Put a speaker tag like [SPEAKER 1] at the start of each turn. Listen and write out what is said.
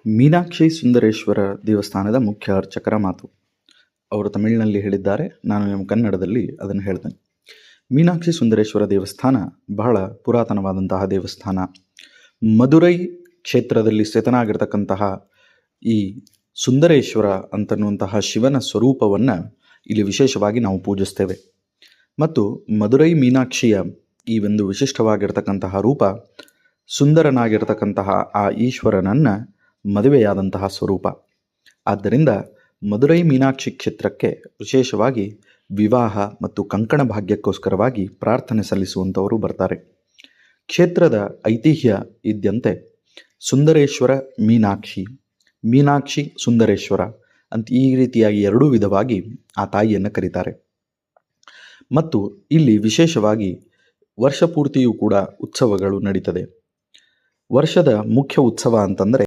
[SPEAKER 1] ಮೀನಾಕ್ಷಿ ಸುಂದರೇಶ್ವರ ದೇವಸ್ಥಾನದ ಮುಖ್ಯ ಅರ್ಚಕರ ಮಾತು. ಅವರು ತಮಿಳಿನಲ್ಲಿ ಹೇಳಿದ್ದಾರೆ, ನಾನು ನಮ್ಮ ಕನ್ನಡದಲ್ಲಿ ಅದನ್ನು ಹೇಳ್ತೇನೆ. ಮೀನಾಕ್ಷಿ ಸುಂದರೇಶ್ವರ ದೇವಸ್ಥಾನ ಬಹಳ ಪುರಾತನವಾದಂತಹ ದೇವಸ್ಥಾನ. ಮದುರೈ ಕ್ಷೇತ್ರದಲ್ಲಿ ಸ್ಥಿತನಾಗಿರ್ತಕ್ಕಂತಹ ಈ ಸುಂದರೇಶ್ವರ ಅಂತನ್ನುವಂತಹ ಶಿವನ ಸ್ವರೂಪವನ್ನು ಇಲ್ಲಿ ವಿಶೇಷವಾಗಿ ನಾವು ಪೂಜಿಸ್ತೇವೆ. ಮತ್ತು ಮದುರೈ ಮೀನಾಕ್ಷಿಯ ಈ ಒಂದು ವಿಶಿಷ್ಟವಾಗಿರ್ತಕ್ಕಂತಹ ರೂಪ ಸುಂದರನಾಗಿರ್ತಕ್ಕಂತಹ ಆ ಈಶ್ವರನನ್ನು ಮದುವೆಯಾದಂತಹ ಸ್ವರೂಪ. ಆದ್ದರಿಂದ ಮದುರೈ ಮೀನಾಕ್ಷಿ ಕ್ಷೇತ್ರಕ್ಕೆ ವಿಶೇಷವಾಗಿ ವಿವಾಹ ಮತ್ತು ಕಂಕಣ ಭಾಗ್ಯಕ್ಕೋಸ್ಕರವಾಗಿ ಪ್ರಾರ್ಥನೆ ಸಲ್ಲಿಸುವಂಥವರು ಬರ್ತಾರೆ. ಕ್ಷೇತ್ರದ ಐತಿಹ್ಯ ಇದ್ದಂತೆ ಸುಂದರೇಶ್ವರ ಮೀನಾಕ್ಷಿ, ಮೀನಾಕ್ಷಿ ಸುಂದರೇಶ್ವರ ಅಂತ ಈ ರೀತಿಯಾಗಿ ಎರಡೂ ವಿಧವಾಗಿ ಆ ತಾಯಿಯನ್ನು ಕರೀತಾರೆ. ಮತ್ತು ಇಲ್ಲಿ ವಿಶೇಷವಾಗಿ ವರ್ಷ ಪೂರ್ತಿಯೂ ಕೂಡ ಉತ್ಸವಗಳು ನಡೀತದೆ. ವರ್ಷದ ಮುಖ್ಯ ಉತ್ಸವ ಅಂತಂದರೆ